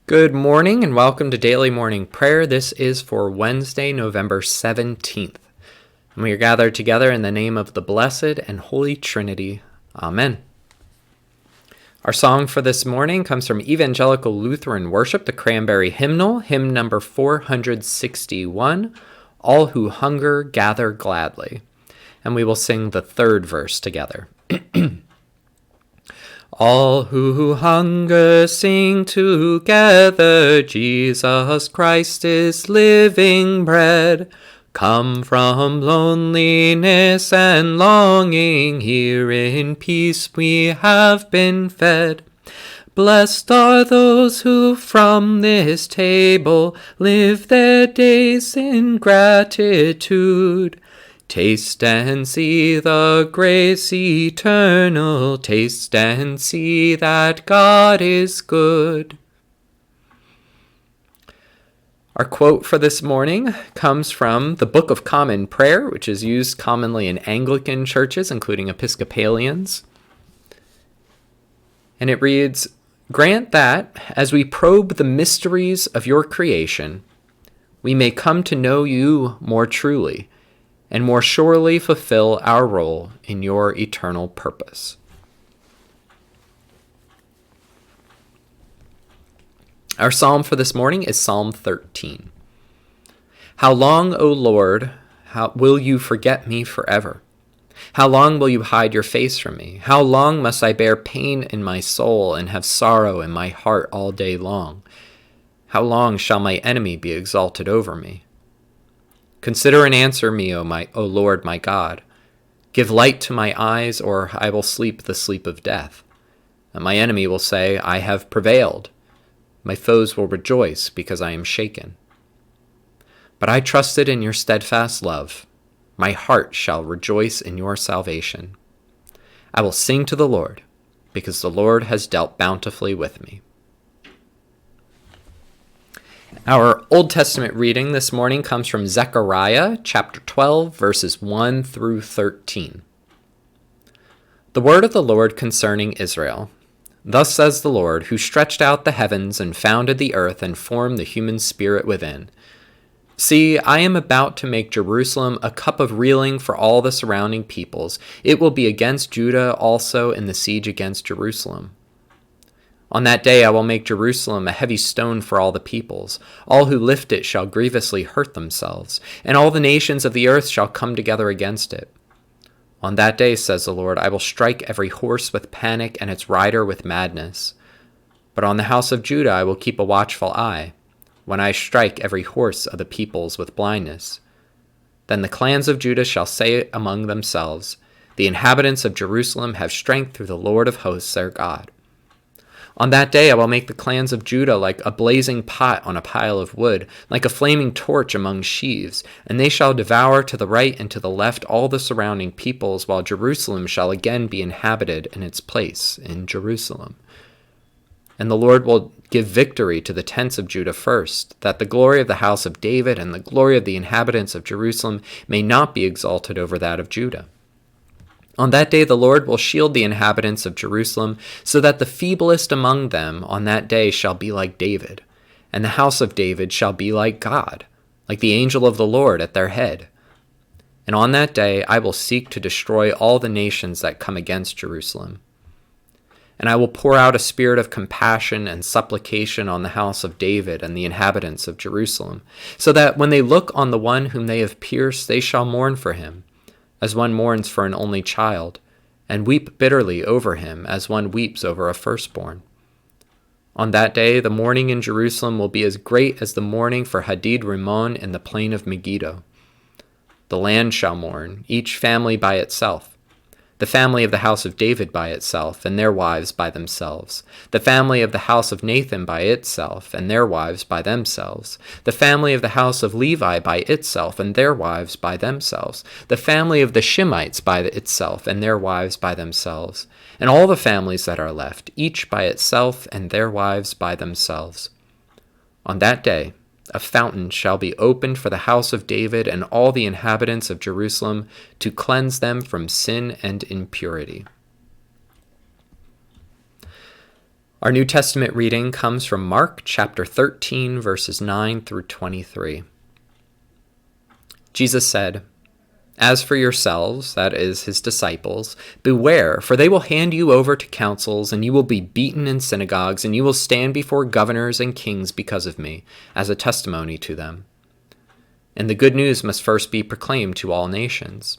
Good morning and welcome to Daily Morning Prayer. This is for Wednesday, November 17th. And we are gathered together in the name of the Blessed and Holy Trinity. Amen. Our song for this morning comes from Evangelical Lutheran Worship, the Cranberry Hymnal, hymn number 461, All Who Hunger Gather Gladly. And we will sing the third verse together. All who hunger sing together, Jesus Christ is living bread. Come from loneliness and longing, here in peace we have been fed. Blessed are those who from this table live their days in gratitude. Taste and see the grace eternal, taste and see that God is good. Our quote for this morning comes from the Book of Common Prayer, which is used commonly in Anglican churches, including Episcopalians. And it reads, "Grant that, as we probe the mysteries of your creation, we may come to know you more truly, and more surely fulfill our role in your eternal purpose." Our psalm for this morning is Psalm 13. How long, O Lord, will you forget me forever? How long will you hide your face from me? How long must I bear pain in my soul and have sorrow in my heart all day long? How long shall my enemy be exalted over me? Consider and answer me, O Lord my God. Give light to my eyes, or I will sleep the sleep of death. And my enemy will say, I have prevailed. My foes will rejoice because I am shaken. But I trusted in your steadfast love. My heart shall rejoice in your salvation. I will sing to the Lord, because the Lord has dealt bountifully with me. Our Old Testament reading this morning comes from Zechariah chapter 12, verses 1 through 13. The word of the Lord concerning Israel. Thus says the Lord, who stretched out the heavens and founded the earth and formed the human spirit within. See, I am about to make Jerusalem a cup of reeling for all the surrounding peoples. It will be against Judah also in the siege against Jerusalem. On that day I will make Jerusalem a heavy stone for all the peoples. All who lift it shall grievously hurt themselves, and all the nations of the earth shall come together against it. On that day, says the Lord, I will strike every horse with panic and its rider with madness. But on the house of Judah I will keep a watchful eye, when I strike every horse of the peoples with blindness. Then the clans of Judah shall say among themselves, the inhabitants of Jerusalem have strength through the Lord of hosts their God. On that day I will make the clans of Judah like a blazing pot on a pile of wood, like a flaming torch among sheaves, and they shall devour to the right and to the left all the surrounding peoples, while Jerusalem shall again be inhabited in its place in Jerusalem. And the Lord will give victory to the tents of Judah first, that the glory of the house of David and the glory of the inhabitants of Jerusalem may not be exalted over that of Judah. On that day the Lord will shield the inhabitants of Jerusalem, so that the feeblest among them on that day shall be like David, and the house of David shall be like God, like the angel of the Lord at their head. And on that day I will seek to destroy all the nations that come against Jerusalem. And I will pour out a spirit of compassion and supplication on the house of David and the inhabitants of Jerusalem, so that when they look on the one whom they have pierced, they shall mourn for him, as one mourns for an only child, and weep bitterly over him as one weeps over a firstborn. On that day the mourning in Jerusalem will be as great as the mourning for Hadid Rimmon in the plain of Megiddo. The land shall mourn, each family by itself. The family of the house of David by itself, and their wives by themselves. The family of the house of Nathan by itself, and their wives by themselves. The family of the house of Levi by itself, and their wives by themselves. The family of the Shimeites by itself, and their wives by themselves. And all the families that are left, each by itself, and their wives by themselves. On that day, a fountain shall be opened for the house of David and all the inhabitants of Jerusalem to cleanse them from sin and impurity. Our New Testament reading comes from Mark chapter 13, verses 9 through 23. Jesus said, "As for yourselves," that is, his disciples, "beware, for they will hand you over to councils, and you will be beaten in synagogues, and you will stand before governors and kings because of me, as a testimony to them. And the good news must first be proclaimed to all nations.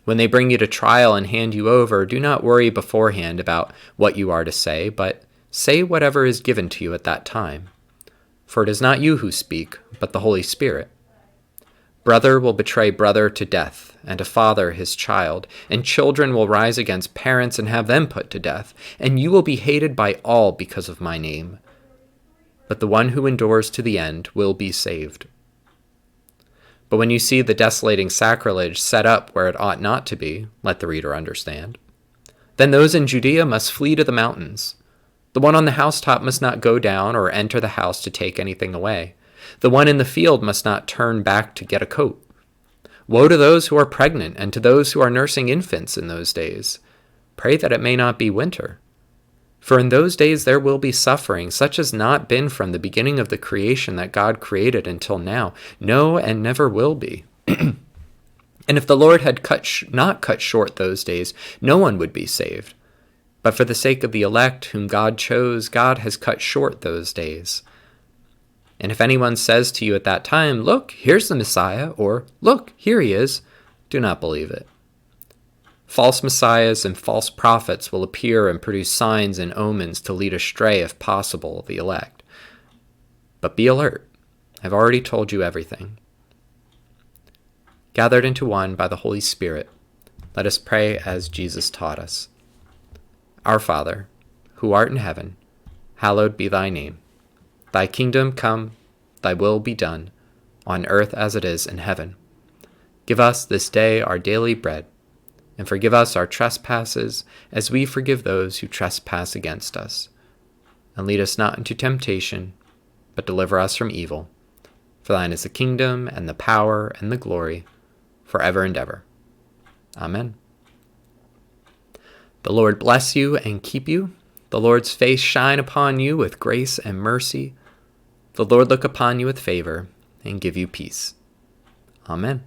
When they bring you to trial and hand you over, do not worry beforehand about what you are to say, but say whatever is given to you at that time. For it is not you who speak, but the Holy Spirit. Brother will betray brother to death, and a father his child, and children will rise against parents and have them put to death, and you will be hated by all because of my name. But the one who endures to the end will be saved. But when you see the desolating sacrilege set up where it ought not to be, let the reader understand. Then those in Judea must flee to the mountains. The one on the housetop must not go down or enter the house to take anything away. The one in the field must not turn back to get a coat. Woe to those who are pregnant and to those who are nursing infants in those days. Pray that it may not be winter. For in those days there will be suffering, such as not been from the beginning of the creation that God created until now, no, and never will be. And if the Lord had not cut short those days, no one would be saved. But for the sake of the elect whom God chose, God has cut short those days. And if anyone says to you at that time, 'Look, here's the Messiah,' or 'Look, here he is,' do not believe it. False messiahs and false prophets will appear and produce signs and omens to lead astray, if possible, the elect. But be alert. I've already told you everything." Gathered into one by the Holy Spirit, let us pray as Jesus taught us. Our Father, who art in heaven, hallowed be thy name. Thy kingdom come, thy will be done, on earth as it is in heaven. Give us this day our daily bread, and forgive us our trespasses, as we forgive those who trespass against us. And lead us not into temptation, but deliver us from evil. For thine is the kingdom, and the power, and the glory, forever and ever. Amen. The Lord bless you and keep you. The Lord's face shine upon you with grace and mercy. The Lord look upon you with favor and give you peace. Amen.